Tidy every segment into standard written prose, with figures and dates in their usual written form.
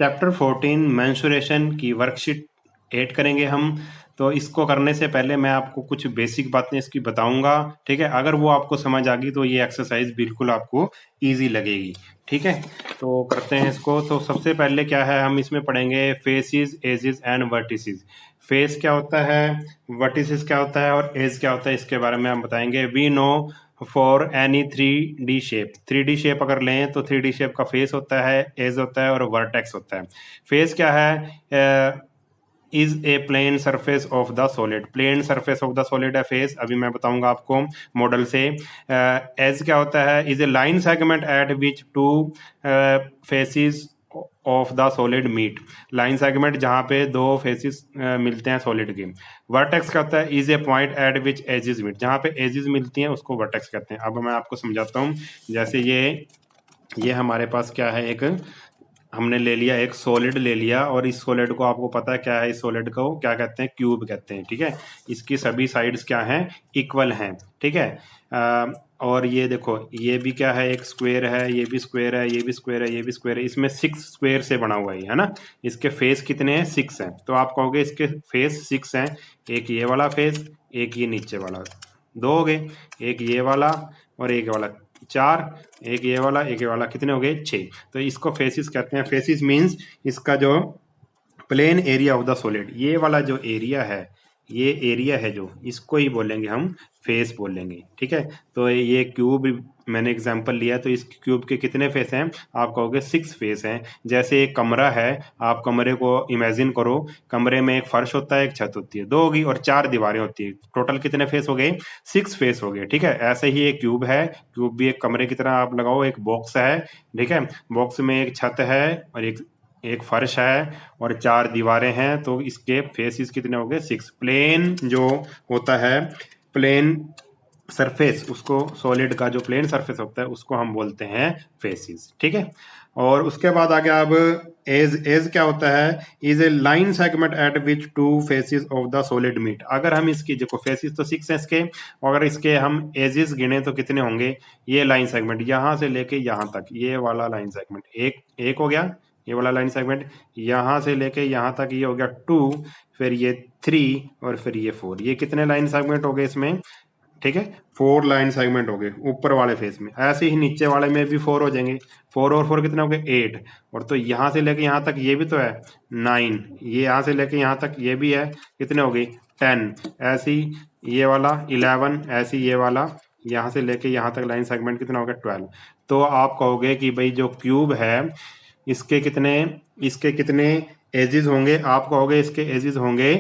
Chapter 14 mensuration की worksheet add करेंगे हम। तो इसको करने से पहले मैं आपको कुछ बेसिक बातें इसकी बताऊंगा, ठीक है। अगर वो आपको समझ आ गई तो ये एक्सरसाइज बिल्कुल आपको इजी लगेगी, ठीक है। तो करते हैं इसको। तो सबसे पहले क्या है, हम इसमें पढ़ेंगे faces, edges and vertices. Face क्या होता है, वर्टिसेस क्या होता है और एज क्या होता है, इसके बारे में हम बताएंगे। We know for any 3D shape, 3D shape अगर लें तो 3D शेप का फेस होता है, एज होता है और वर्टेक्स होता है। फेस क्या है, is a plane surface of the solid, plane surface of the solid है फेस, अभी मैं बताऊंगा आपको मॉडल से। एज क्या होता है, is a line segment at which two faces of the solid meet, line segment जहां पे दो फेसिस मिलते हैं सॉलिड के। वर्टेक्स क्या होता है, is a point at which edges meet, जहां पे एजेस मिलती हैं उसको वर्टेक्स कहते हैं। अब मैं आपको समझाता हूँ। जैसे ये हमारे पास क्या है, एक हमने ले लिया, एक सॉलिड ले लिया, और इस सॉलिड को आपको पता है क्या है, इस सॉलिड को क्या कहते हैं, क्यूब कहते हैं, ठीक है। इसकी सभी साइड्स क्या हैं, इक्वल हैं, ठीक है। और ये देखो, ये भी क्या है, एक स्क्वायर है, ये भी स्क्वायर है, ये भी स्क्वायर है, ये भी स्क्वायर है, इसमें 6 स्क्वायर से बना हुआ है ना। इसके फेस कितने हैं, 6 हैं। तो आप कहोगे इसके फेस 6 हैं, एक ये वाला फेस, एक ये नीचे वाला, 2 हो गए, एक ये वाला और एक वाला 4, एक ये वाला, एक ये वाला, कितने हो गए, 6। तो इसको फेसिस कहते हैं। फेसिस मीन्स इसका जो plain area of the solid, ये वाला जो एरिया है, ये एरिया है जो, इसको ही बोलेंगे हम फेस बोलेंगे, ठीक है। तो ये क्यूब मैंने एग्जांपल लिया, तो इस क्यूब के कितने फेस हैं, आप कहोगे 6 फेस हैं। जैसे एक कमरा है, आप कमरे को इमेजिन करो, कमरे में एक फर्श होता है, एक छत होती है, 2 होगी, और 4 दीवारें होती है, टोटल कितने फेस हो गए, 6 फेस हो गए, ठीक है। ऐसे ही एक क्यूब है, क्यूब भी एक कमरे की तरह आप लगाओ, एक बॉक्स है, ठीक है। बॉक्स में एक छत है और एक एक फर्श है और 4 दीवारें हैं, तो इसके फेसिस कितने हो गए, 6। प्लेन जो होता है, प्लेन सरफेस, उसको सॉलिड का जो प्लेन सरफेस होता है उसको हम बोलते हैं फेसिस, ठीक है। और उसके बाद आ गया अब एज क्या होता है, is a line segment at which two faces of the solid meet. अगर हम इसकी देखो, फेसिस तो 6 है इसके, अगर इसके हम एजेस गिने तो कितने होंगे, ये लाइन सेगमेंट यहां से लेके यहां तक, ये वाला लाइन सेगमेंट एक एक हो गया, ये वाला लाइन सेगमेंट यहां से लेके यहां तक, ये हो गया 2, फिर ये 3 और फिर ये 4, ये कितने लाइन सेगमेंट हो गए इसमें, ठीक है। 4 लाइन सेगमेंट हो गए ऊपर वाले फेस में। ऐसे ही नीचे वाले में भी 4 हो जाएंगे, 4 और 4 कितने हो गए, 8। और तो यहां से लेके यहां तक ये भी तो है 9, ये यहां से लेके यहां तक ये भी है, कितने हो गई 10। ऐसी ये वाला 11, ऐसी ये वाला यहां से लेके यहां तक लाइन सेगमेंट कितना हो गया 12। तो आप कहोगे कि भाई जो क्यूब है, इसके कितने इसके कितने एजेस होंगे, आप कहोगे इसके एजेस होंगे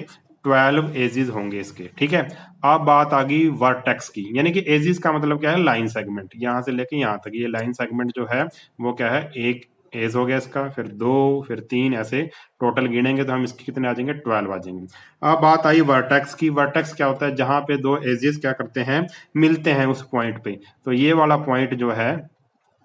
12 एजेस होंगे इसके, ठीक है। अब बात आ गई वर्टेक्स की, यानी कि एजिस का मतलब क्या है, लाइन सेगमेंट, यहां से लेके यहां तक, ये लाइन सेगमेंट जो है वो क्या है, एक एज हो गया इसका, फिर 2, फिर 3, ऐसे टोटल गिनेंगे तो हम इसके कितने आ जाएंगे, 12 आ जाएंगे। अब बात आई वर्टेक्स की। वर्टेक्स क्या होता है, जहां पे दो एजेस क्या करते हैं, मिलते हैं उस पॉइंट पे। तो ये वाला पॉइंट जो है,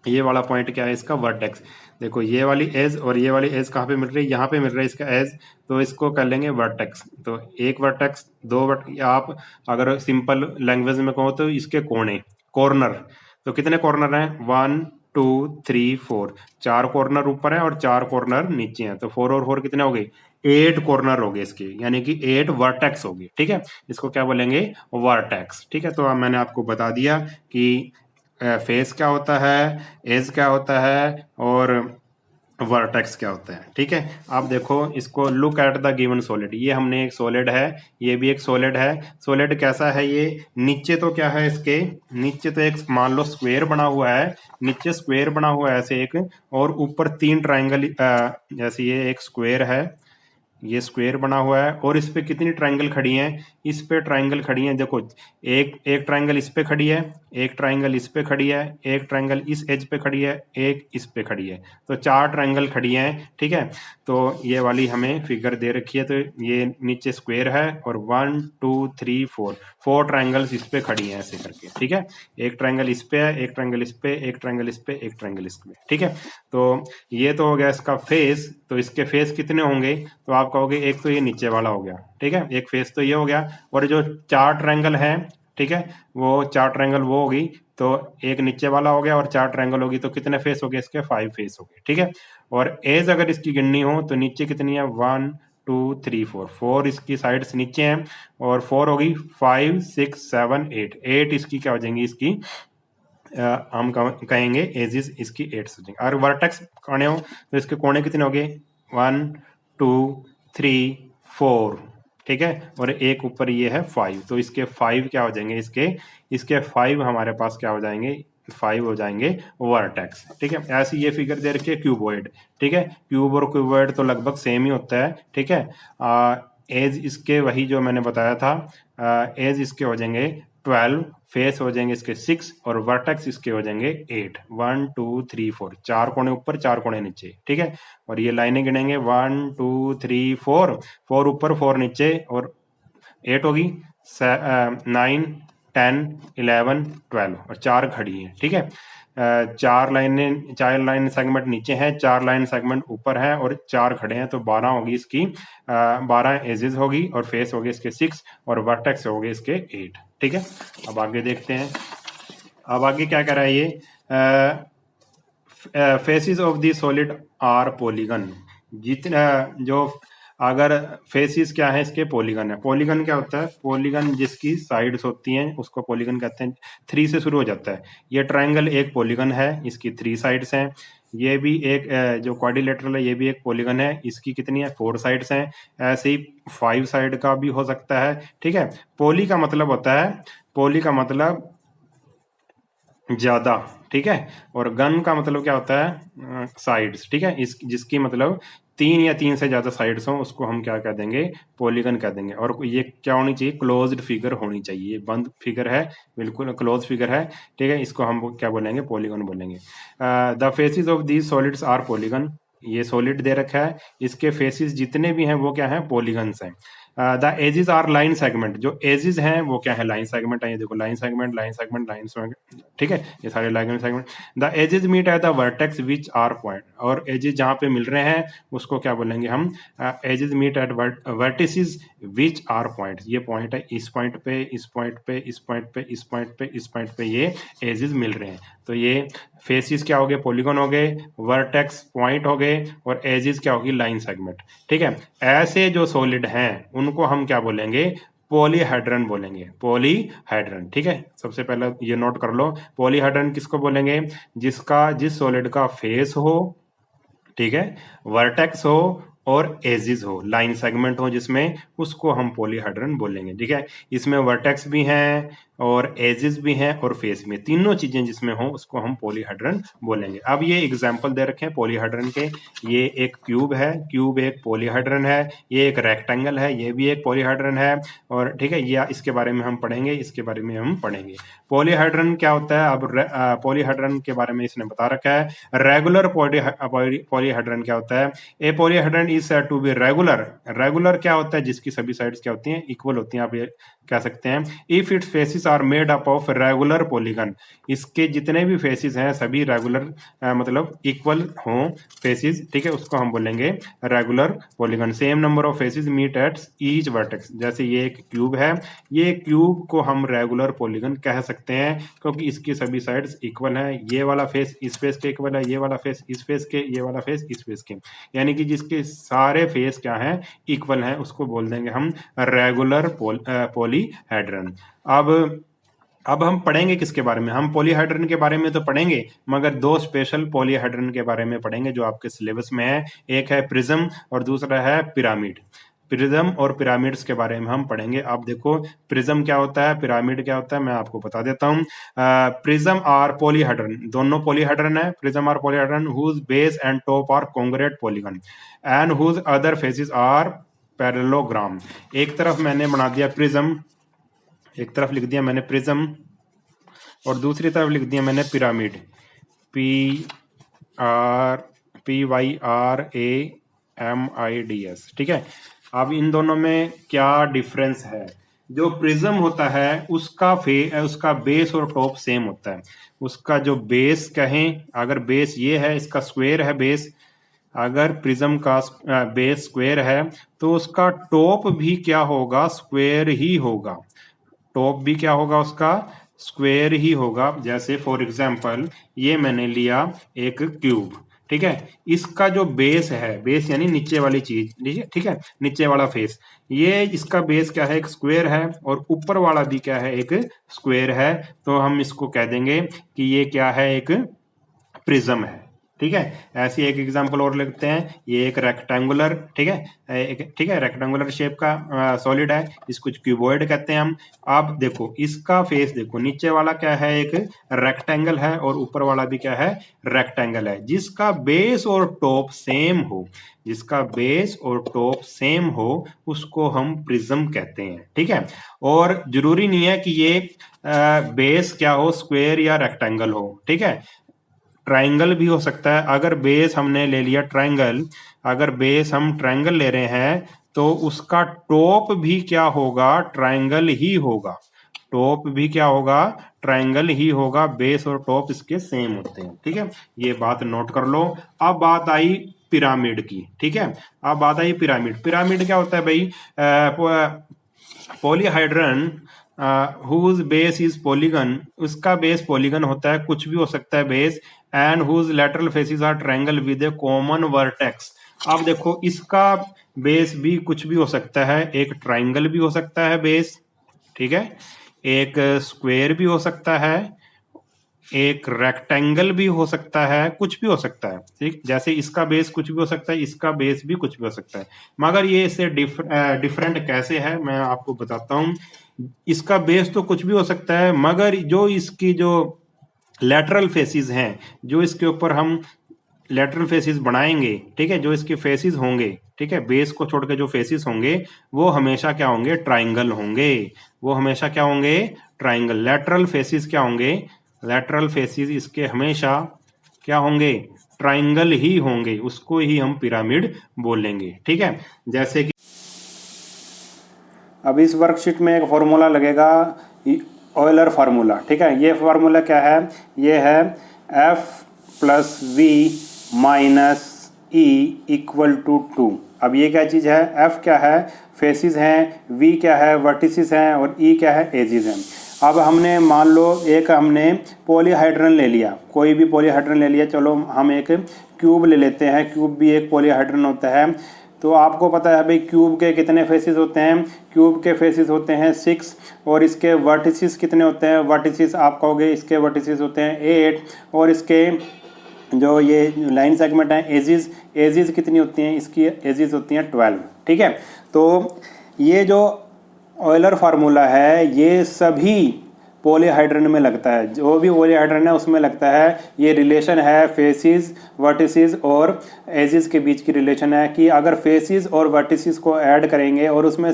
ये वाला पॉइंट क्या है इसका, वर्टेक्स। देखो ये वाली एज और ये वाली एज कहाँ पे मिल रही है, यहाँ पे मिल रहा है इसका एज, तो इसको कर लेंगे वर्टेक्स। तो एक वर्टेक्स, दो आप अगर सिंपल लैंग्वेज में कहो तो इसके कोने, कॉर्नर, तो कितने कॉर्नर हैं, 1 2 3 4, 4 कॉर्नर ऊपर है और 4 कॉर्नर नीचे हैं, तो 4 और 4 कितने हो गए, 8 कॉर्नर हो गए इसके, यानी कि 8 वर्टेक्स हो गए, ठीक है। इसको क्या बोलेंगे, वर्टेक्स, ठीक है। तो अब मैंने आपको बता दिया कि फेस क्या होता है, एज क्या होता है और वर्टेक्स क्या होता है, ठीक है। आप देखो इसको, look at the given solid, ये हमने एक सॉलिड है, ये भी एक सॉलिड है। सॉलिड कैसा है ये, नीचे तो क्या है इसके, नीचे तो एक मान लो स्क्वायर बना हुआ है, नीचे स्क्वायर बना हुआ है ऐसे एक, और ऊपर 3 ट्राइंगल, जैसे ये एक स्क्वायर है, ये स्क्वायर बना हुआ है, और इस पे कितनी ट्राइंगल खड़ी हैं, इस पे ट्राइंगल खड़ी हैं, देखो एक एक ट्राइंगल इस पे खड़ी है, एक ट्राइंगल इस पे खड़ी है, एक ट्राइंगल इस एज पे खड़ी है, एक इस पे खड़ी है, तो 4 ट्राइंगल खड़ी हैं, ठीक है। तो ये वाली हमें फिगर दे रखी है, तो ये नीचे स्क्वायर है और 1 2 3 4, 4 ट्राइंगल्स इस पे खड़ी हैं ऐसे करके, ठीक है। एक ट्राइंगल इस पे है, एक ट्राइंगल इस पे, एक ट्राइंगल इस पे, एक ट्राइंगल इस पे, ठीक है। तो ये तो हो गया इसका फेस। तो इसके फेस कितने होंगे, तो आप कहोगे एक तो ये नीचे वाला हो गया, ठीक है, एक फेस तो ये हो गया, और जो 4 ट्रायंगल है, ठीक है, वो 4 ट्रायंगल वो होगी, तो एक नीचे वाला हो गया और 4 ट्रायंगल होगी तो कितने फेस हो गए इसके? 5 फेस हो गए, ठीक है। और एज अगर इसकी गिननी हो तो नीचे कितनी है? 1 2 3 4, 4 इसकी साइड्स नीचे हैं और 4 होगी 5 6 7 8, 8 इसकी क्या हो जाएंगी? इसकी हम कहेंगे एजिस इसकी 8 हो जाएंगे। और वर्टेक्स कोने हो तो इसके कोने कितने हो गए? 1 2 3 4, ठीक है। और एक ऊपर ये है 5, तो इसके 5 क्या हो जाएंगे? इसके 5 हमारे पास क्या हो जाएंगे? 5 हो जाएंगे वर्टेक्स, ठीक है। ऐसी ये फिगर दे रखी है क्यूबॉइड, ठीक है। क्यूब और क्यूबॉइड तो लगभग सेम ही होता है, ठीक है। एज इसके वही जो मैंने बताया था, एज इसके हो जाएंगे 12, फेस हो जाएंगे इसके 6 और वर्टेक्स इसके हो जाएंगे 8। 1 2 3 4, 4 कोने ऊपर 4 कोने नीचे, ठीक है। और ये लाइनें गिनेंगे 1 2 3 4, 4 ऊपर 4 नीचे और 8 होगी 9 10 11 12 और 4 खड़ी है, ठीक है। 4 लाइन सेगमेंट नीचे है, 4 लाइन सेगमेंट ऊपर है और 4 खड़े हैं तो 12 होगी इसकी, 12 एजेस होगी और फेस होगी इसके 6 और वर्टेक्स होगी इसके 8, ठीक है। अब आगे देखते हैं। अब आगे क्या कह रहा है ये? Faces of the solid are polygon. जितना जो अगर फेसिस क्या है इसके? पॉलीगन है। पॉलीगन क्या होता है? पॉलीगन जिसकी साइड्स होती हैं उसको पॉलीगन कहते हैं। 3 से शुरू हो जाता है। ये ट्रायंगल एक पॉलीगन है, इसकी 3 साइड्स हैं। ये भी एक जो क्वाड्रिलेटरल है ये भी एक पॉलीगन है, इसकी कितनी है? 4 साइड्स हैं। ऐसे ही 5 साइड का भी हो सकता है, ठीक है। पॉली का मतलब होता है, पॉली का मतलब ज्यादा, ठीक है। और गन का मतलब क्या होता है? साइड्स, ठीक है। इस जिसकी मतलब 3 या 3 से ज्यादा साइड्स हो उसको हम क्या कह देंगे? पॉलीगन कह देंगे। और ये क्या होनी चाहिए? क्लोज्ड फिगर होनी चाहिए। बंद फिगर है, बिल्कुल क्लोज फिगर है, ठीक है। इसको हम क्या बोलेंगे? पॉलीगन बोलेंगे। The faces of these solids are polygon. ये सॉलिड दे रखा है, इसके फेसिस जितने भी हैं वो क्या है? पॉलीगन्स हैं। The edges are line segment. जो एजिस हैं वो क्या है? लाइन सेगमेंट है। ये देखो line segment, line segment, line segment, ठीक है। ये सारे line segment. The edges meet at the vertex which are point. और एजिस जहां पे मिल रहे हैं उसको क्या बोलेंगे हम? Edges meet at vertices which are point. ये पॉइंट है, इस पॉइंट पे, इस पॉइंट पे, इस पॉइंट पे, इस पॉइंट पे, इस पॉइंट पे ये एजिस मिल रहे हैं। तो ये फेसिस क्या हो गए? पॉलीगन हो गए, वर्टेक्स पॉइंट हो गए और एजिस क्या होगी? लाइन सेगमेंट, ठीक है। ऐसे जो सॉलिड हैं उनको हम क्या बोलेंगे? पॉलीहेड्रन बोलेंगे। पॉलीहेड्रन, ठीक है। सबसे पहले ये नोट कर लो, पॉलीहेड्रन किसको बोलेंगे? जिस सॉलिड का फेस हो, ठीक है, वर्टेक्स हो और एजिस हो, लाइन सेगमेंट हो जिसमें, उसको हम पॉलीहेड्रन बोलेंगे, ठीक है। इसमें वर्टेक्स भी हैं और एजिस भी हैं और फेस में, तीनों चीजें जिसमें हो उसको हम पॉलीहेड्रन बोलेंगे। अब ये एग्जांपल दे रखे हैं पॉलीहेड्रन के। ये एक क्यूब है, क्यूब एक पॉलीहेड्रन है। ये एक रेक्टेंगल है, ये भी एक पॉलीहेड्रन है। और ठीक है, ये इसके बारे में हम पढ़ेंगे, इसके बारे में हम पढ़ेंगे। पॉलीहेड्रन क्या होता है? अब पॉलीहेड्रन के बारे में इसने बता रखा है। रेगुलर पॉलीहेड्रन क्या होता है? A polyhedron is said to be regular. Regular क्या होता है? जिसकी सभी साइड्स क्या होती हैं? इक्वल होती हैं, आप ये कह सकते हैं। If its faces are made up of regular polygon. इसके जितने भी फेसिस हैं सभी रेगुलर मतलब इक्वल हों फेसिस, ठीक है, उसको हम बोलेंगे regular polygon. Same number of faces meet at each vertex. जैसे ये एक क्यूब है, ये क्यूब को हम रेगुलर पॉलीगन कह सकते हैं क्योंकि इसकी सभी साइड्स इक्वल हैं। ये वाला फेस इस फेस के इक्वल है, ये वाला फेस इस फेस के, ये वाला फेस इस फेस के, यानी कि जिसके सारे फेस क्या हैं? इक्वल हैं, उसको बोल देंगे हम रेगुलर पॉलीहेड्रन। अब हम पढ़ेंगे किसके बारे में? हम पॉलीहेड्रन के बारे में तो पढ़ेंगे, मगर दो स्पेशल पॉलीहेड्रन के बारे में पढ़ेंगे जो आपके सिलेबस में है। एक है प्रिज्म और दूसरा है पिरामिड। प्रिज्म और पिरामिड्स के बारे में हम पढ़ेंगे। आप देखो प्रिज्म क्या होता है, पिरामिड क्या होता है, मैं आपको बता देता हूँ। प्रिज्म आर पॉलीहेड्रन, दोनों पॉलीहेड्रन है। Prism are polyhedron whose base and top are congruent polygon and whose other faces are parallelogram. एक तरफ मैंने बना दिया प्रिज्म, एक तरफ लिख दिया मैंने प्रिज्म और दूसरी तरफ लिख दिया मैंने पिरामिड, PYRAMIDS, ठीक है। अब इन दोनों में क्या डिफरेंस है? जो प्रिज्म होता है उसका बेस और टॉप सेम होता है। उसका जो बेस कहें, अगर बेस ये है, इसका स्क्वायर है बेस, अगर प्रिज्म का बेस स्क्वायर है तो उसका टॉप भी क्या होगा? स्क्वायर ही होगा। टॉप भी क्या होगा उसका? स्क्वायर ही होगा। जैसे फॉर एग्जांपल ये मैंने लिया एक क्यूब, ठीक है, इसका जो बेस है, बेस यानी नीचे वाली चीज, ठीक है, नीचे वाला फेस, ये इसका बेस क्या है, एक स्क्वायर है, और ऊपर वाला भी क्या है, एक स्क्वायर है। तो हम इसको कह देंगे कि ये क्या है, एक प्रिज्म है। ठीक है, ऐसी एक एग्जांपल और लेते हैं। ये एक रेक्टेंगुलर, ठीक है, ठीक है, रेक्टेंगुलर शेप का सॉलिड है, इसको क्यूबॉइड कहते हैं हम। अब देखो इसका फेस देखो, नीचे वाला क्या है, एक रेक्टेंगल है, और ऊपर वाला भी क्या है, रेक्टेंगल है। जिसका बेस और टॉप सेम हो, जिसका बेस और टॉप सेम हो, उसको हम प्रिज्म कहते हैं। ठीक है, और जरूरी नहीं है कि ये बेस क्या हो, स्क्वायर या रेक्टेंगल हो। ठीक है, ट्राइंगल भी हो सकता है। अगर बेस हमने ले लिया ट्राइंगल, अगर बेस हम ट्राइंगल ले रहे हैं, तो उसका टॉप भी क्या होगा, ट्राइंगल ही होगा। टॉप भी क्या होगा, ट्राइंगल ही होगा। बेस और टॉप इसके सेम होते हैं। ठीक है, ये बात नोट कर लो। अब बात आई पिरामिड की। ठीक है, अब बात आई पिरामिड। पिरामिड क्या होता है भाई, polyhedron whose base is polygon, उसका बेस पॉलीगन होता है, कुछ भी हो सकता है base, and whose lateral faces are triangle with a common vertex. अब देखो इसका बेस भी कुछ भी हो सकता है, एक ट्रायंगल भी हो सकता है बेस, ठीक है, एक स्क्वायर भी हो सकता है, एक रेक्टेंगल भी हो सकता है, कुछ भी हो सकता है। ठीक, जैसे इसका बेस कुछ भी हो सकता है, इसका बेस भी कुछ भी हो सकता है। मगर ये इससे डिफरेंट कैसे है, मैं आपको बताता हूँ। इसका बेस तो कुछ भी हो सकता है, मगर जो इसकी जो लेटरल फेसिस हैं, जो इसके ऊपर हम लेटरल फेसिस बनाएंगे, ठीक है, जो इसके फेसिस होंगे, ठीक है, बेस को छोड़ के जो फेसिस होंगे, वो हमेशा क्या होंगे, ट्राइंगल होंगे। वो हमेशा क्या होंगे, ट्राइंगल। लेटरल फेसिस क्या होंगे, लेटरल फेसिस इसके हमेशा क्या होंगे, ट्राइंगल ही होंगे। उसको ही हम पिरामिड बोलेंगे। ठीक है, जैसे कि अब इस वर्कशीट में एक फॉर्मूला लगेगा, ऑयलर फार्मूला। ठीक है, ये फार्मूला क्या है, ये है F plus V minus E equal to 2। अब ये क्या चीज़ है, F क्या है, फेसिस हैं, V क्या है, वर्टिसिस हैं, और E क्या है, एजिस हैं। अब हमने मान लो एक हमने पॉलीहाइड्रन ले लिया, कोई भी पॉलीहाइड्रन ले लिया, चलो हम एक क्यूब ले लेते हैं, क्यूब भी एक पॉलीहाइड्रन होता है। तो आपको पता है भाई क्यूब के कितने फेसिस होते हैं, क्यूब के फेसिस होते हैं 6, और इसके वर्टिसिस कितने होते हैं, वर्टिसिस आप कहोगे इसके वर्टिसिस होते हैं 8, और इसके जो ये लाइन सेगमेंट हैं एजिस, एजिस कितनी होती हैं, इसकी एजिस होती हैं 12। ठीक है, तो ये जो ऑयलर फार्मूला है ये सभी पॉलीहाइड्रन में लगता है, जो भी पॉलीहाइड्रन है उसमें लगता है। ये रिलेशन है फेसिस, वर्टिसिस और एजिस के बीच की रिलेशन है, कि अगर फेसिस और वर्टिसिस को ऐड करेंगे और उसमें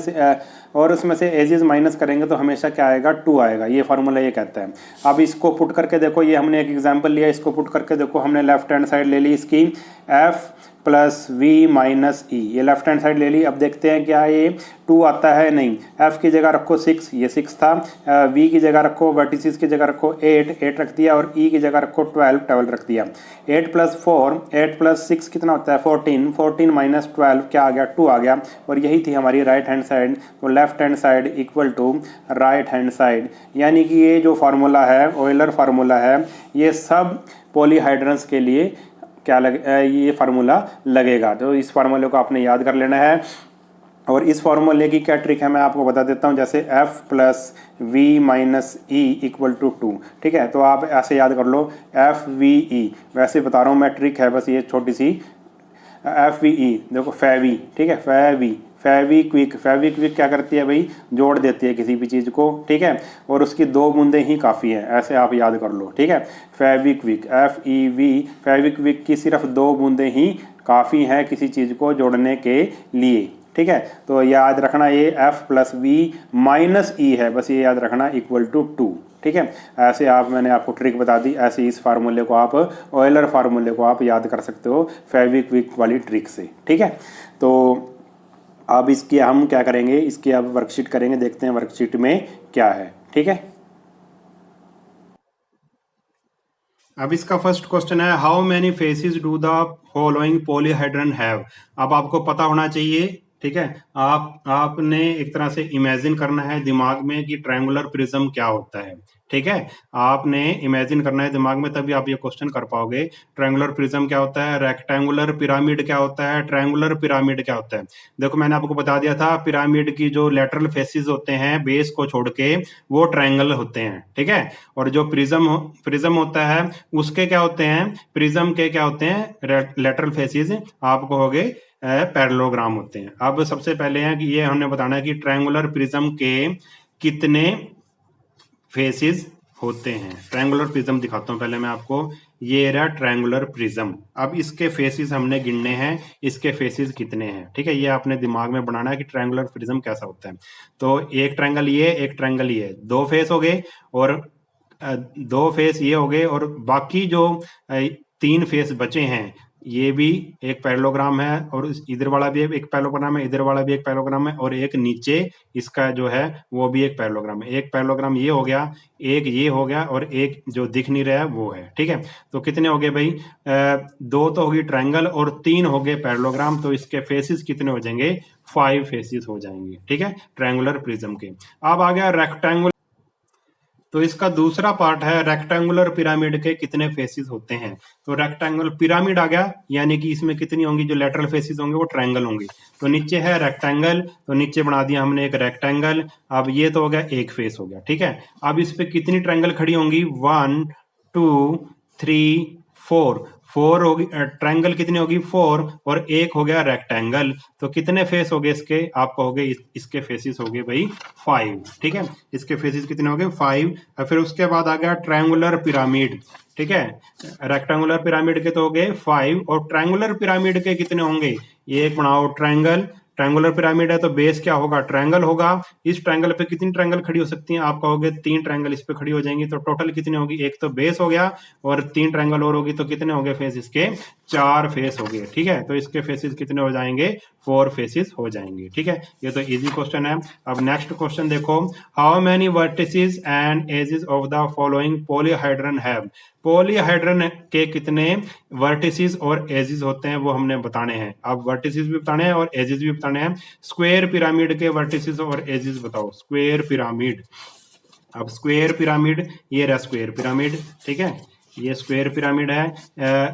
से एजिस माइनस करेंगे तो हमेशा क्या आएगा, 2 आएगा। ये फार्मूला ये कहता है। अब इसको पुट करके देखो, ये हमने एक एग्जाम्पल लिया, इसको पुट करके देखो, हमने लेफ्ट हैंड साइड ले ली इसकी एफ प्लस वी माइनस ई, ये लेफ्ट हैंड साइड ले ली। अब देखते हैं क्या ये 2 आता है, नहीं। एफ की जगह रखो 6, ये 6 था, वी की जगह रखो, वर्टिसिस की जगह रखो 8 रख दिया, और ई की जगह रखो 12 रख दिया। 8 प्लस 4, 8 प्लस 6 कितना होता है, 14 माइनस 12 क्या आ गया, 2 आ गया। और यही थी हमारी राइट हैंड साइड। तो left hand side equal to right hand side, यानी कि ये जो फार्मूला है, ऑयलर फार्मूला है, ये सब पॉलीहाइड्रन्स के लिए क्या ये फार्मूला लगेगा। तो इस फार्मूले को आपने याद कर लेना है। और इस फार्मूले की क्या ट्रिक है मैं आपको बता देता हूँ। जैसे F plus V minus E equal to 2, ठीक है, तो आप ऐसे याद कर लो FVE। वैसे बता रहा हूँ मैं, ट्रिक है बस ये छोटी सी। FVE देखो, फेवी, ठीक है, फेविक्विक क्या करती है भाई, जोड़ देती है किसी भी चीज़ को, ठीक है, और उसकी 2 बूंदें ही काफ़ी हैं, ऐसे आप याद कर लो। ठीक है, फेविक्विक FEV, फेविक्विक की सिर्फ 2 बूंदें ही काफ़ी हैं किसी चीज़ को जोड़ने के लिए। ठीक है, तो याद रखना ये F प्लस वी माइनस ई है, बस ये याद रखना इक्वल टू 2। ठीक है, ऐसे आप, मैंने आपको ट्रिक बता दी, ऐसे इस फार्मूले को आप, ऑयलर फार्मूले को आप याद कर सकते हो फेविक्विक वाली ट्रिक से। ठीक है, तो अब इसकी हम क्या करेंगे, इसकी अब वर्कशीट करेंगे, देखते हैं वर्कशीट में क्या है। ठीक है, अब इसका फर्स्ट क्वेश्चन है, how many faces do the following polyhedron have. अब आपको पता होना चाहिए ठीक है। आपने एक तरह से इमेजिन करना है दिमाग में कि ट्रायंगुलर प्रिज्म क्या होता है। ठीक है, आपने इमेजिन करना है दिमाग में, तभी आप ये क्वेश्चन कर पाओगे। ट्रायंगुलर प्रिज्म क्या होता है, रेक्टेंगुलर पिरामिड क्या होता है, ट्रायंगुलर पिरामिड क्या होता है। देखो मैंने आपको बता दिया था, पिरामिड की जो लेटरल फेसेस होते हैं बेस को छोड़ के वो ट्रायंगल होते हैं। ठीक है, और जो प्रिज्म होता है उसके क्या होते हैं, प्रिज्म के क्या होते हैं, लेटरल फेसेस आप कहोगे पैरेललोग्राम होते हैं। अब सबसे पहले है कि ये हमने बताना है कि ट्रायंगुलर प्रिज्म के कितने फेसेस होते हैं। ट्रायंगुलर प्रिज्म दिखाता हूं पहले मैं आपको। ये रहा ट्रायंगुलर प्रिज्म। अब इसके फेसेस हमने गिनने हैं, इसके फेसेस कितने हैं। ठीक है, ये आपने दिमाग में बनाना है कि ट्रायंगुलर प्रिज्म कैसा होता है। तो एक ट्रायंगल ये, एक ट्रायंगल ये, दो फेस हो गए, और दो फेस ये हो गए, और बाकी जो तीन फेस बचे हैं ये भी एक पैरेललोग्राम है, और इधर वाला भी एक पैरेललोग्राम है, इधर वाला भी एक पैरेललोग्राम है, और एक नीचे इसका जो है वो भी एक पैरेललोग्राम है। एक पैरेललोग्राम ये हो गया, एक ये हो गया, और एक जो दिख नहीं रहा है वो है। ठीक है, तो कितने हो गए भाई, दो तो होगी ट्रायंगल और तीन हो गए पैरेललोग्राम। तो इसके फेसेस कितने हो जाएंगे, 5 फेसेस हो जाएंगे। ठीक है, ट्रायंगुलर प्रिज्म के। अब आ गया रेक्टेंगुलर। तो इसका दूसरा पार्ट है रेक्टेंगुलर पिरामिड के कितने फेसेस होते हैं। तो रेक्टेंगुलर पिरामिड आ गया, यानी कि इसमें कितनी होंगी, जो लेटरल फेसेस होंगे वो ट्रायंगल होंगे। तो नीचे है रेक्टेंगल, तो नीचे बना दिया हमने एक रेक्टेंगल। अब ये तो हो गया एक फेस हो गया। ठीक है, अब इस पे कितनी ट्रायंगल खड़ी होंगी, 1 2 3 4, 4 होगी ट्रायंगल, कितनी होगी 4, और एक हो गया रेक्टेंगल। तो कितने फेस हो गए इसके, आप कहोगे इसके फेसेस हो गए भाई 5। ठीक है, इसके फेसेस कितने हो गए 5। और फिर उसके बाद आ गया ट्रायंगुलर पिरामिड। ठीक है, रेक्टेंगुलर पिरामिड के तो हो गए 5, और ट्रायंगुलर पिरामिड के कितने होंगे, ये एक बनाओ ट्रायंगल, ट्रायंगुलर पिरामिड है तो बेस क्या होगा, ट्रायंगल होगा। इस ट्रायंगल पे कितनी ट्रायंगल खड़ी हो सकती हैं, आप कहोगे 3 ट्रायंगल इस पे खड़ी हो जाएंगी। तो टोटल कितनी होगी, एक तो बेस हो गया और 3 ट्रायंगल और होगी, तो कितने हो गए फेस इसके, 4 फेस हो गए। ठीक है, तो इसके फेसेस कितने हो जाएंगे, 4 फेसेस हो जाएंगे। ठीक है, ये तो इजी क्वेश्चन है। अब नेक्स्ट क्वेश्चन देखो, how many vertices and edges of the following polyhedron have. Polyhedron के कितने वर्टिसेस और एजेस होते हैं वो हमने बताने हैं। अब वर्टिसेस भी बताने हैं और एजेस भी बताने हैं। स्क्वायर पिरामिड के वर्टिसेस और एजेस बताओ, स्क्वायर पिरामिड। अब स्क्वायर पिरामिड, ये रहा स्क्वायर पिरामिड। ठीक है, ये स्क्वायर पिरामिड है।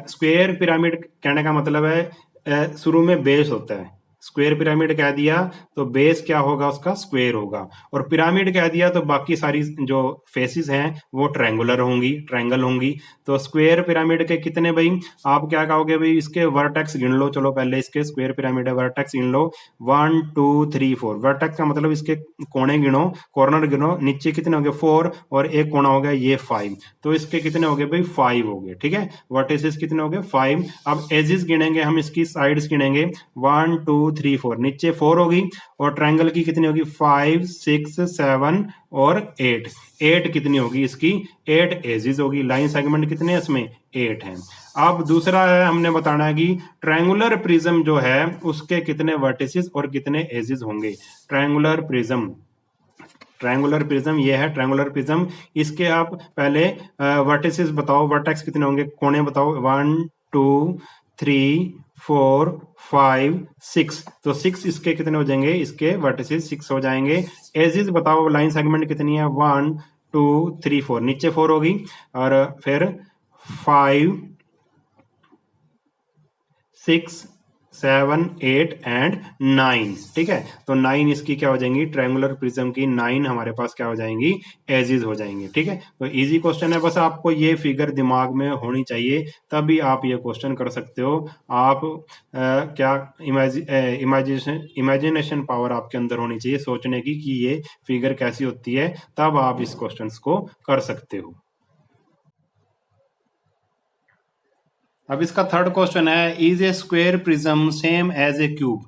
स्क्वायर पिरामिड कहने का मतलब है शुरू में बेस होता है। स्क्वायर पिरामिड कह दिया तो बेस क्या होगा उसका, स्क्वायर होगा। और पिरामिड कह दिया तो बाकी सारी जो फेसेस हैं वो ट्रायंगुलर होंगी, ट्रायंगल होंगी। तो स्क्वायर पिरामिड के कितने भाई, आप क्या कहोगे भाई, इसके वर्टेक्स गिन लो। चलो पहले इसके स्क्वायर पिरामिड है, वर्टेक्स गिन लो, 1 2 3 4। वर्टेक्स का मतलब इसके कोने गिनो, कॉर्नर गिनो। नीचे कितने हो गए 4, और एक कोना हो गया ये 5। तो इसके कितने हो गए भाई, 5 हो गए। ठीक है, वर्टिसेस कितने हो गए 5। अब एजेस गिनेंगे हम, इसकी साइड्स गिनेंगे, 1 2 3 4। नीचे 4 होगी, और ट्रायंगल की कितनी होगी, 5 6 7 और 8। 8 कितनी होगी इसकी, 8 एजेस होगी। लाइन सेगमेंट कितने हैं इसमें, 8 हैं। अब दूसरा है, हमने बताना है कि ट्रायंगुलर प्रिज्म जो है उसके कितने वर्टिसेस और कितने एजेस होंगे। ट्रायंगुलर प्रिज्म, ट्रायंगुलर प्रिज्म ये है ट्रायंगुलर प्रिज्म। इसके आप पहले वर्टिसेस बताओ, वर्टेक्स कितने होंगे, कोने बताओ, 1 2 3 4 5 6। तो 6 इसके कितने हो जाएंगे, इसके वर्टिसेस 6 हो जाएंगे। एजेस बताओ, लाइन सेगमेंट कितनी है, 1 2 3 4। नीचे 4 होगी, और फिर 5 6 7 8 एंड 9। ठीक है, तो 9 इसकी क्या हो जाएंगी, ट्रायंगुलर प्रिज्म की 9 हमारे पास क्या हो जाएंगी, एजेस हो जाएंगी। ठीक है, तो इजी क्वेश्चन है, बस आपको ये फिगर दिमाग में होनी चाहिए तभी आप ये क्वेश्चन कर सकते हो। आप क्या इमेजिनेशन पावर आपके अंदर होनी चाहिए सोचने की कि ये फिगर कैसी होती है, तब आप इस क्वेश्चन को कर सकते हो। अब इसका थर्ड क्वेश्चन है, is a square prism same as a cube.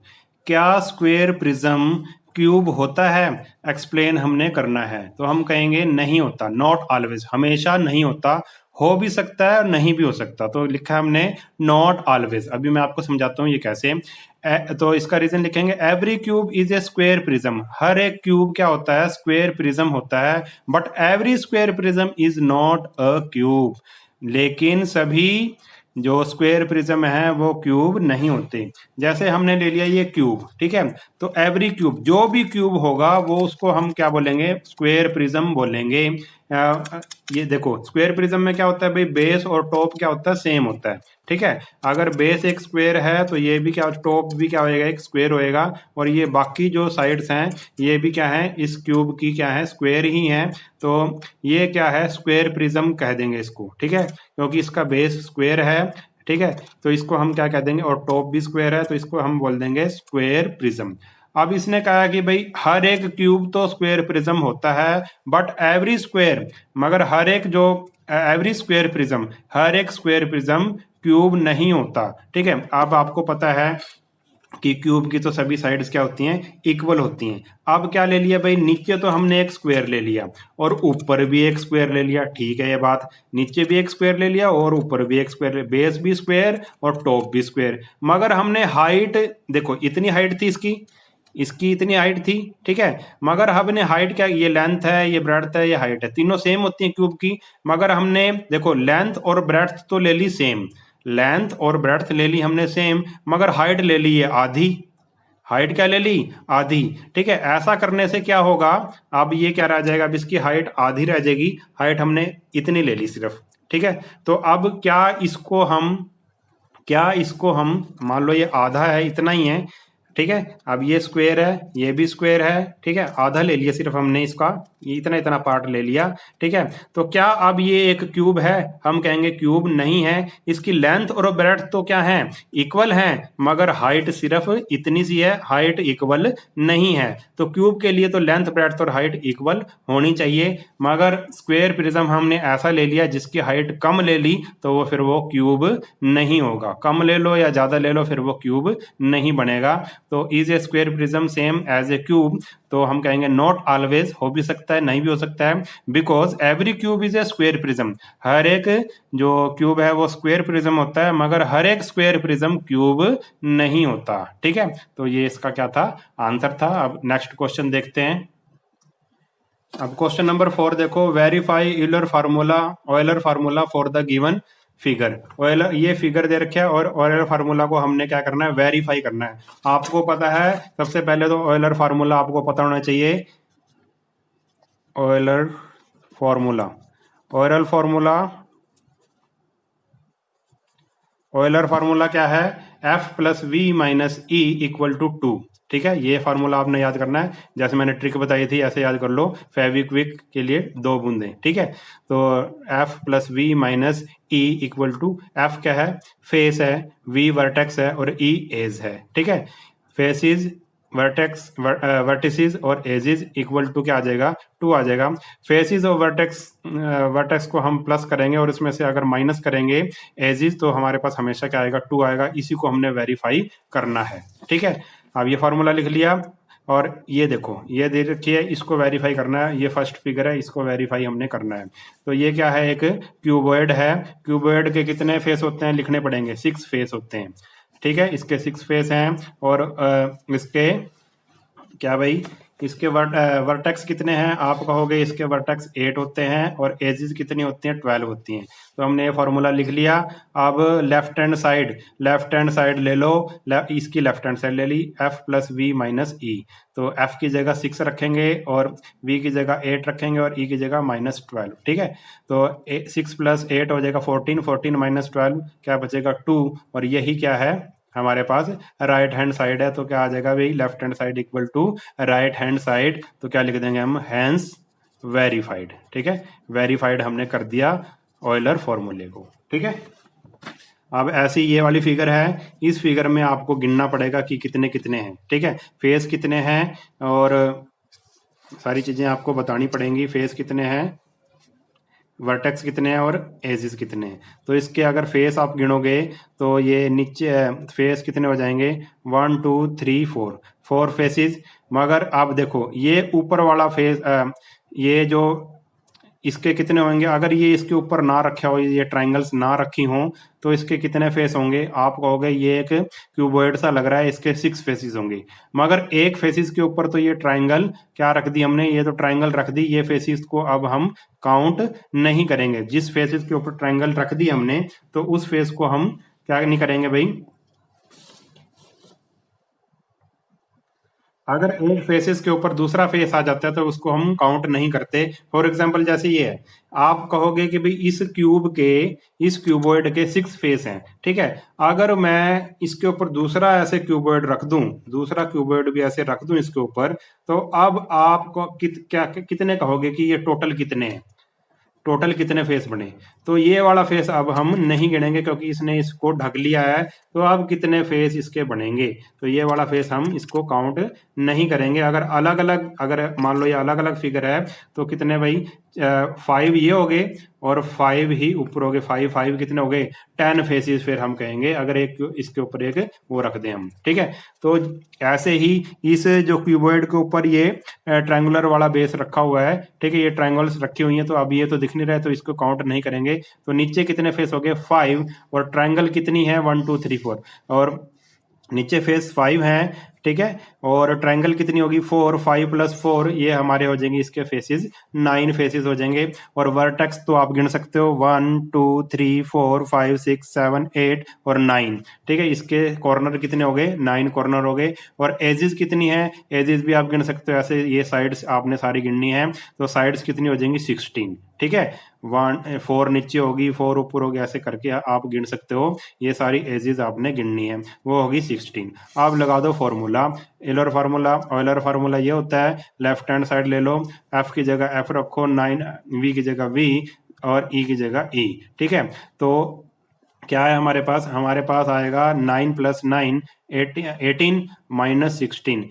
क्या स्क्वायर प्रिज्म क्यूब होता है, एक्सप्लेन हमने करना है। तो हम कहेंगे नहीं होता, नॉट ऑलवेज, हमेशा नहीं होता, हो भी सकता है और नहीं भी हो सकता। तो लिखा है हमने नॉट ऑलवेज। अभी मैं आपको समझाता हूँ ये कैसे। तो इसका रीजन लिखेंगे, every cube is a square prism. हर एक क्यूब क्या होता है, स्क्वायर प्रिज्म होता है। But every square prism is not a cube. लेकिन सभी जो स्क्वायर प्रिज्म है वो क्यूब नहीं होते। जैसे हमने ले लिया ये क्यूब, ठीक है, तो एवरी क्यूब, जो भी क्यूब होगा वो उसको हम क्या बोलेंगे, स्क्वायर प्रिज्म बोलेंगे। ये देखो स्क्वायर प्रिज्म में क्या होता है भाई, बेस और टॉप क्या होता है, सेम होता है, ठीक है। अगर बेस एक स्क्वायर है तो ये भी क्या, टॉप भी क्या होएगा, एक स्क्वायर होएगा, और ये बाकी जो साइड्स हैं ये भी क्या है, इस क्यूब की क्या है, स्क्वायर ही है। तो ये क्या है, स्क्वायर प्रिज्म कह देंगे इसको, ठीक है, क्योंकि इसका बेस स्क्वायर है, ठीक है। तो इसको हम क्या कह देंगे, और टॉप भी स्क्वायर है तो इसको हम बोल देंगे स्क्वायर प्रिज्म। अब इसने कहा कि भाई हर एक क्यूब तो स्क्वायर प्रिज्म होता है, बट एवरी स्क्वायर, मगर हर एक जो एवरी स्क्वायर प्रिज्म, हर एक स्क्वायर प्रिज्म क्यूब नहीं होता, ठीक है। अब आपको पता है कि क्यूब की तो सभी साइड्स क्या होती हैं, इक्वल होती हैं। अब क्या ले लिया भाई, नीचे तो हमने एक स्क्वायर ले लिया और ऊपर भी एक स्क्वायर ले लिया, ठीक है, ये बात, नीचे भी एक स्क्वायर ले लिया और ऊपर भी एक स्क्वायर, बेस भी स्क्वायर और टॉप भी स्क्वायर, मगर हमने हाइट, देखो इतनी हाइट थी इसकी, इसकी इतनी हाइट थी, ठीक है, मगर हमने हाइट क्या, ये लेंथ है, ये ब्रेड्थ है, ये हाइट है, तीनों सेम होती हैं क्यूब की, मगर हमने देखो लेंथ और ब्रेड्थ तो ले ली सेम, लेंथ और ब्रेड्थ ले ली हमने सेम, मगर हाइट ले ली है आधी, हाइट क्या ले ली, आधी, ठीक है। ऐसा करने से क्या होगा, अब ये क्या रह जाएगा, अब इसकी हाइट आधी रह जाएगी, हाइट हमने इतनी ले ली सिर्फ, ठीक है। तो अब क्या इसको हम मान लो ये आधा है, इतना ही है, ठीक है। अब ये स्क्वायर है, ये भी स्क्वायर है, ठीक है, आधा ले लिया सिर्फ हमने इसका, ये इतना इतना पार्ट ले लिया, ठीक है। तो क्या अब ये एक क्यूब है, हम कहेंगे क्यूब नहीं है। इसकी लेंथ और ब्रेड्थ तो क्या है, इक्वल है, मगर हाइट सिर्फ इतनी सी है, हाइट इक्वल नहीं है। तो क्यूब के लिए तो लेंथ ब्रेड्थ और हाइट इक्वल होनी चाहिए, मगर स्क्वायर प्रिज्म हमने ऐसा ले लिया जिसकी हाइट कम ले ली, तो वो फिर वो क्यूब नहीं होगा। कम ले लो या ज्यादा ले लो, फिर वो क्यूब नहीं बनेगा। तो is a square prism same as a cube, तो हम कहेंगे नॉट ऑलवेज, हो भी सकता है नहीं भी हो सकता है, because every cube is a square prism, हर एक जो क्यूब है वो स्क्वायर प्रिज्म होता है, मगर हर एक स्क्वायर प्रिज्म क्यूब नहीं होता, ठीक है। तो ये इसका क्या था, आंसर था। अब नेक्स्ट क्वेश्चन देखते हैं। अब क्वेश्चन नंबर 4 देखो, verify Euler formula for the given figure. Euler, ये फिगर दे रखा है और ऑयलर फार्मूला को हमने क्या करना है, वेरीफाई करना है। आपको पता है सबसे पहले तो ऑयलर फार्मूला आपको पता होना चाहिए। Euler formula, Euler formula, Euler formula क्या है, F plus V minus E equal to 2, ठीक है। ये फार्मूला आपने याद करना है, जैसे मैंने ट्रिक बताई थी ऐसे याद कर लो, फेविक्विक के लिए 2 बूंदें, ठीक है। तो F plus V minus E equal to, F क्या है, फेस है, V वर्टेक्स है और E एज है, ठीक है। फेसिस, वर्टेक्स, वर्टिसेस और एजेस इक्वल टू क्या आ जाएगा, 2 आ जाएगा। फेसिस और वर्टेक्स को हम प्लस करेंगे और इसमें से अगर माइनस करेंगे एजेस, तो हमारे पास हमेशा क्या आएगा, 2 आएगा। इसी को हमने वेरीफाई करना है, ठीक है। अब ये फार्मूला लिख लिया और ये देखो ये दे रखी है, इसको वेरीफाई करना है, ये फर्स्ट फिगर है, इसको वेरीफाई हमने करना है। तो ये क्या है, एक क्यूबॉइड है। क्यूबॉइड के कितने फेस होते हैं, लिखने पड़ेंगे, 6 फेस होते हैं, ठीक है। इसके 6 फेस हैं और इसके क्या भाई, इसके वर्टेक्स कितने हैं, आप कहोगे इसके वर्टेक्स 8 होते हैं और एजेस कितनी होती हैं, 12 होती हैं। तो हमने ये फॉर्मूला लिख लिया। अब लेफ्ट हैंड साइड ले लो, इसकी लेफ्ट हैंड साइड ले ली, F प्लस वी माइनस ई। तो F की जगह 6 रखेंगे और V की जगह 8 रखेंगे और E की जगह -12, ठीक है। तो 6 प्लस 8 हो जाएगा 14, 14 माइनस 12 क्या बचेगा, 2, और यही क्या है हमारे पास राइट हैंड साइड है। तो क्या आ जाएगा भाई, left hand side equal to right hand side, तो क्या लिख देंगे हम, हैंस वेरीफाइड, ठीक है। वेरीफाइड हमने कर दिया ऑयलर फॉर्मूले को, ठीक है। अब ऐसी ये वाली फिगर है, इस फिगर में आपको गिनना पड़ेगा कि कितने कितने हैं, ठीक है। फेस कितने हैं और सारी चीजें आपको बतानी पड़ेंगी, फेस कितने हैं, वर्टेक्स कितने हैं और एजेस कितने हैं। तो इसके अगर फेस आप गिनोगे तो ये नीचे फेस कितने हो जाएंगे, 1 2 3 4 फेसेस। मगर आप देखो ये ऊपर वाला फेस, ये जो इसके कितने होंगे, अगर ये इसके ऊपर ना रखे हो, ये ट्राइंगल्स ना रखी हों, तो इसके कितने फेस होंगे? आप कहोगे ये एक क्यूबॉइड सा लग रहा है, इसके 6 फेसेस होंगे। मगर एक फेसिस के ऊपर तो ये ट्राइंगल क्या रख दी हमने, ये तो ट्राइंगल रख दी, ये फेसिस को अब हम काउंट नहीं करेंगे। जिस फेसिस के ऊपर ट्राइंगल रख दी हमने, तो उस फेस को हम क्या नहीं करेंगे भाई, अगर एक फेसेस के ऊपर दूसरा फेस आ जाता है तो उसको हम काउंट नहीं करते। फॉर एग्जांपल जैसे ये है, आप कहोगे कि भाई इस क्यूबॉइड के 6 फेस हैं, ठीक है। अगर मैं इसके ऊपर दूसरा ऐसे क्यूबॉइड रख दूं, दूसरा क्यूबॉइड भी ऐसे रख दूं इसके ऊपर, तो अब आपको कितने कहोगे कि ये टोटल कितने हैं, टोटल कितने फेस बने? तो ये वाला फेस अब हम नहीं गिनेंगे क्योंकि इसने इसको ढक लिया है। तो अब कितने फेस इसके बनेंगे, तो ये वाला फेस हम इसको काउंट नहीं करेंगे। अगर अलग अलग, अगर मान लो ये अलग अलग फिगर है, तो कितने भाई, 5 ये हो गए और 5 ही ऊपर हो गए। 5 5 कितने हो गए, 10 फेसिस फिर हम कहेंगे, अगर एक इसके ऊपर एक वो रख दें हम, ठीक है। तो ऐसे ही इस जो क्यूबॉइड के ऊपर ये ट्रायंगुलर वाला बेस रखा हुआ है, ठीक है, ये ट्रायंगल्स रखी हुई हैं, तो अब ये तो दिख नहीं रहा है तो इसको काउंट नहीं करेंगे। तो नीचे कितने फेस हो गए, 5, और ट्रायंगल कितनी है, 1 2 3 4, और नीचे फेस 5 है, ठीक है, और ट्रायंगल कितनी होगी, 4, 5 प्लस 4, ये हमारे हो जाएंगे इसके फेसेस, 9 फेसेस हो जाएंगे। और वर्टेक्स तो आप गिन सकते हो, 1 2 3 4 5 6 7 8 और 9, ठीक है। इसके कॉर्नर कितने हो गए, 9 कॉर्नर हो गए। और एजेस कितनी है, एजेस भी आप गिन सकते हो ऐसे, ये साइड्स आपने सारी गिननी है, तो साइड्स कितनी हो जाएंगी, 16, ठीक है। 4 नीचे होगी, 4 ऊपर होगी, ऐसे करके आप गिन सकते हो। ये सारी एजेस आपने गिननी है, वो होगी 16। आप लगा दो फॉर्मूला, ऑयलर फार्मूला ये होता है, लेफ्ट हैंड साइड ले लो, एफ की जगह एफ रखो, 9 वी की जगह वी और ई की जगह ई, ठीक है। तो क्या है हमारे पास आएगा 9 प्लस 9 18 माइनस 16,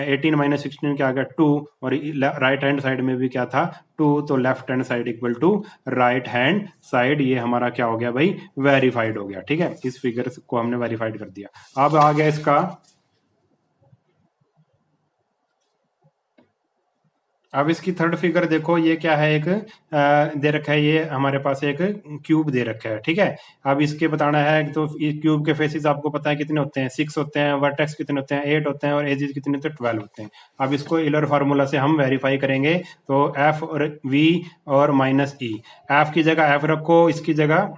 18 माइनस 16 क्या आ गया, 2, और राइट हैंड साइड में भी क्या था, 2, तो left hand side equal to right hand side, ये हमारा क्या हो गया भाई, वेरीफाइड हो गया, ठीक है। इस फिगर को हमने वेरीफाइड कर दिया। अब आ गया इसका, अब इसकी थर्ड फिगर देखो, ये क्या है, एक दे रखा है, ये हमारे पास एक क्यूब दे रखा है, ठीक है। अब इसके बताना है, तो क्यूब के फेसेस आपको पता है कितने होते हैं, 6 होते हैं, वर्टेक्स कितने होते हैं, 8 होते हैं, और एजेस कितने होते हैं, 12 होते हैं। अब इसको यूलर फार्मूला से हम वेरीफाई करेंगे, तो एफ और वी और माइनस ई, एफ की जगह एफ रखो, इसकी जगह,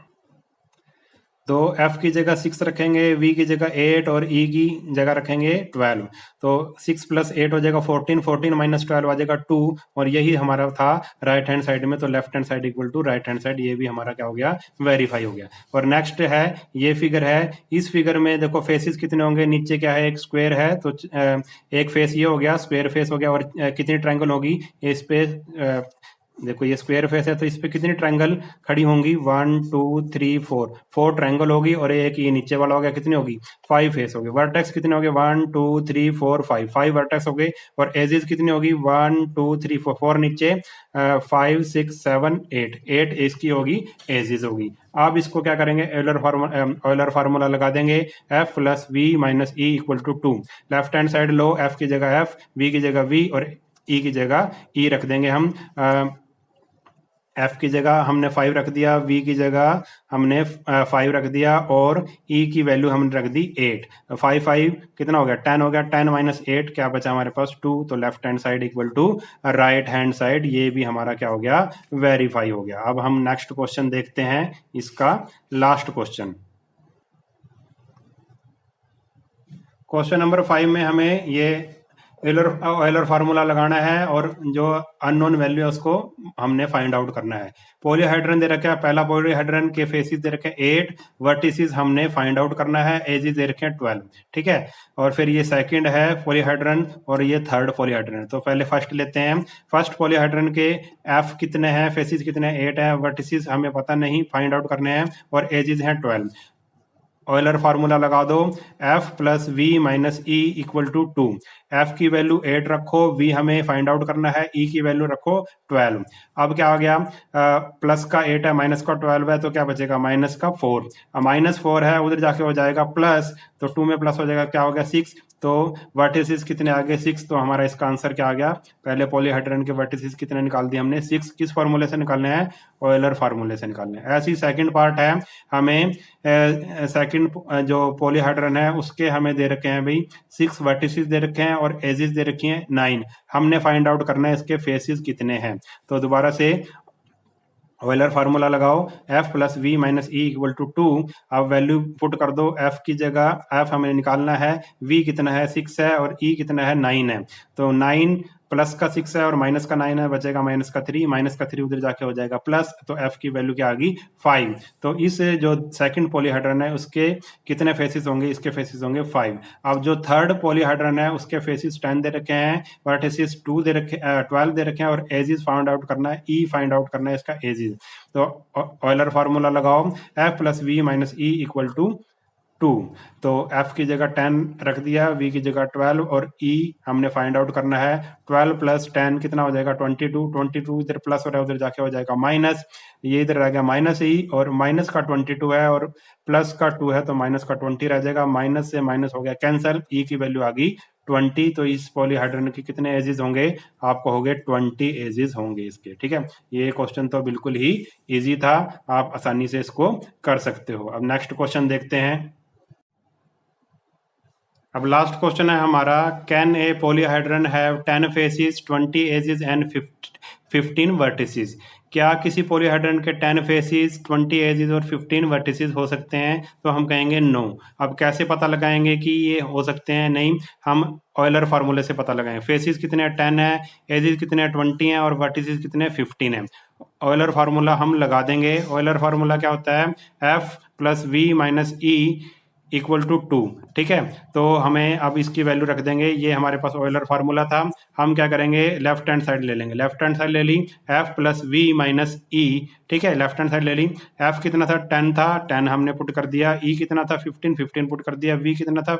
तो एफ की जगह 6 रखेंगे, वी की जगह 8 और ई की जगह रखेंगे 12। तो 6 प्लस 8 हो जाएगा 14, 14 माइनस 12 आ जाएगा 2, और यही हमारा था राइट हैंड साइड में, तो left hand side equal to right hand side, ये भी हमारा क्या हो गया, वेरीफाई हो गया। और नेक्स्ट है, ये फिगर है, इस फिगर में देखो फेसेस कितने होंगे, नीचे क्या है, एक स्क्वायर है, तो एक फेस ये हो गया, स्क्वायर फेस हो गया, और कितनी ट्रायंगल होगी इस पे, देखो ये स्क्वायर फेस है, तो इस पे कितनी ट्रायंगल खड़ी होंगी, 1 2 3 4, 4 ट्रायंगल होगी, और एक ये नीचे वाला हो गया, कितनी होगी, 5 फेस हो गए। वर्टेक्स कितने हो गए, 1 2 3 4 5, 5 वर्टेक्स हो गए। और एजेस कितनी होगी, 1 2 3 4, 4 नीचे, 5 6 7 8, 8 इसकी होगी, एजेस होगी। अब इसको क्या करेंगे, ऑयलर फार्मूला लगा देंगे, F plus V minus E equal to 2। Left hand side लो, एफ की जगह एफ, वी की जगह वी और ई की जगह ई रख देंगे हम। एफ की जगह हमने 5 रख दिया, वी की जगह हमने 5 रख दिया, और ई की वैल्यू हमने रख दी 8। 5 5 कितना हो गया, 10 हो गया, 10 माइनस 8 क्या बचा हमारे पास, 2, तो left hand side equal to right hand side, ये भी हमारा क्या हो गया, वेरीफाई हो गया। अब हम नेक्स्ट क्वेश्चन देखते हैं, इसका लास्ट क्वेश्चन, क्वेश्चन नंबर 5 में हमें ये ऑयलर फार्मूला लगाना है, और जो अननोन वैल्यू है उसको हमने फाइंड आउट करना है। पॉलीहाइड्रन दे रखा है, पहला पॉलीहाइड्रन के फेसिस दे रखे हैं 8, वर्टिसेस हमने फाइंड आउट करना है, एजेस दे रखे हैं 12, ठीक है। और फिर ये सेकंड है पॉलीहाइड्रन, और ये थर्ड पॉलीहाइड्रन। तो पहले फर्स्ट लेते हैं, फर्स्ट पॉलीहाइड्रन के एफ कितने हैं, फेसिस कितने हैं, 8 है, वर्टिसेस हमें पता नहीं, फाइंड आउट करने हैं, और एजेस हैं 12। ऑयलर फार्मूला लगा दो, F plus V minus E equal to 2। एफ की वैल्यू 8 रखो, वी हमें फाइंड आउट करना है, ई की वैल्यू रखो 12। अब क्या आ गया, प्लस का 8 है, माइनस का 12 है, तो क्या बचेगा माइनस का 4। माइनस 4 है, उधर जाके हो जाएगा प्लस, तो 2 में प्लस हो जाएगा, क्या हो गया 6। तो वर्टिसेस कितने आ गए 6। तो हमारा इसका आंसर क्या आ गया, पहले पॉलीहेड्रन के वर्टिसेस कितने निकाल दिए हमने 6। किस फार्मूले से निकालने हैं, ऑयलर फार्मूले से निकालने हैं। ऐसी सेकंड पार्ट है, हमें सेकंड जो पॉलीहेड्रन है उसके हमें दे रखे हैं भाई 6 वर्टिसेस दे रखे हैं और एजेस दे रखी हैं 9। हमने फाइंड आउट करना है इसके फेसेस कितने हैं। तो दोबारा से ऑयलर फार्मूला लगाओ, F plus V minus E equal to 2। अब वैल्यू पुट कर दो, एफ की जगह एफ हमें निकालना है, वी कितना है 6 है और ई कितना है 9 है। तो 9 प्लस का 6 है और माइनस का 9 है, बचेगा माइनस का 3, माइनस का 3 उधर जाके हो जाएगा प्लस, तो एफ की वैल्यू क्या आ गई 5। तो इस जो सेकंड पॉलीहेड्रन है उसके कितने फेसिस होंगे, इसके फेसिस होंगे 5। अब जो थर्ड पॉलीहेड्रन है उसके फेसिस 10 दे रखे हैं, वर्टिसेस 2 दे रखे 12 दे रखे हैं और एजिस फाइंड आउट करना है, ई फाइंड आउट करना है इसका एजिस। तो ऑयलर फार्मूला लगाओ, F plus V minus E equal to 2। तो f की जगह 10 रख दिया, v की जगह 12 और e हमने फाइंड आउट करना है। 12 प्लस 10 कितना हो जाएगा 22। 22 इधर प्लस हो रहा है, उधर जाके हो जाएगा माइनस, ये इधर रह गया माइनस e, और माइनस का 22 है और प्लस का 2 है, तो माइनस का 20 रह जाएगा, माइनस से माइनस हो गया कैंसल, e की वैल्यू आ गई 20। तो इस पॉलीहाइड्रोजन के कितने एजेस होंगे, आपको हो गए 20 एजेस होंगे इसके। ठीक है, ये क्वेश्चन तो बिल्कुल ही इजी था, आप आसानी से इसको कर सकते हो। अब नेक्स्ट क्वेश्चन देखते हैं। अब लास्ट क्वेश्चन है हमारा, can a polyhedron have 10 faces 20 edges and 15 vertices. क्या किसी पॉलीहाइड्रन के 10 फेसिस 20 एजेस और 15 वर्टिसेस हो सकते हैं, तो हम कहेंगे नो। अब कैसे पता लगाएंगे कि ये हो सकते हैं, नहीं, हम ऑयलर फार्मूले से पता लगाएंगे। फेसिस कितने 10 है, एजेस कितने 20 हैं और वर्टिसेस कितने 15 हैं। ऑयलर फार्मूला हम लगा देंगे। ऑयलर फार्मूला क्या होता है, F plus V minus E equal to 2। ठीक है, तो हमें अब इसकी वैल्यू रख देंगे, ये हमारे पास ऑयलर फार्मूला था। हम क्या करेंगे, लेफ्ट हैंड साइड ले लेंगे, लेफ्ट हैंड साइड ले ली, एफ प्लस वी माइनस ई। ठीक है, लेफ्ट हैंड साइड ले ली, एफ कितना था 10 था, 10 हमने पुट कर दिया, ई कितना था 15, 15 पुट कर दिया, वी कितना था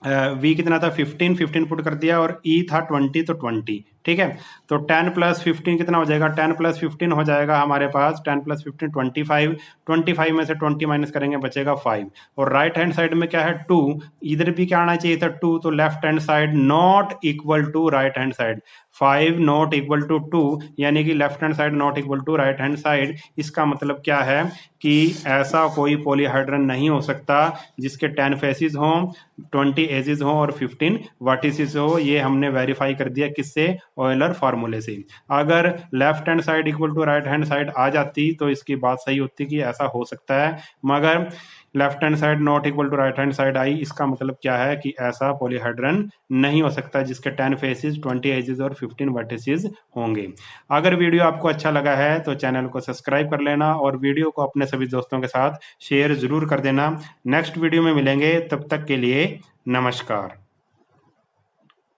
वी कितना था 15, 15 पुट कर दिया और ई था 20, तो 20। ठीक है, तो 10 प्लस 15 कितना हो जाएगा, 10 प्लस 15 हो जाएगा हमारे पास 10 प्लस 15 25। 25 में से 20 माइनस करेंगे, बचेगा 5। और राइट हैंड साइड में क्या है 2, इधर भी क्या आना चाहिए था 2, तो left hand side not equal to right hand side. 5 not equal to 2, यानी कि left hand side not equal to right hand side. इसका मतलब क्या है कि ऐसा कोई पॉलीहाइड्रन नहीं हो सकता जिसके 10 फेसिस हों, 20 एजेस हों और 15 वर्टिसेस हो। ये हमने वेरीफाई कर दिया किससे, ऑयलर फार्मूले से। अगर left hand side equal to right hand side आ जाती तो इसकी बात सही होती कि ऐसा हो सकता है, मगर left hand side not equal to right hand side आई, इसका मतलब क्या है कि ऐसा पॉलीहाइड्रन नहीं हो सकता जिसके 10 फेसिस 20 एजेस और 15 वर्टिसेस होंगे। अगर वीडियो आपको अच्छा लगा है तो चैनल को सब्सक्राइब कर लेना और वीडियो को अपने सभी दोस्तों के साथ शेयर जरूर कर देना। नेक्स्ट वीडियो में मिलेंगे, तब तक के लिए नमस्कार।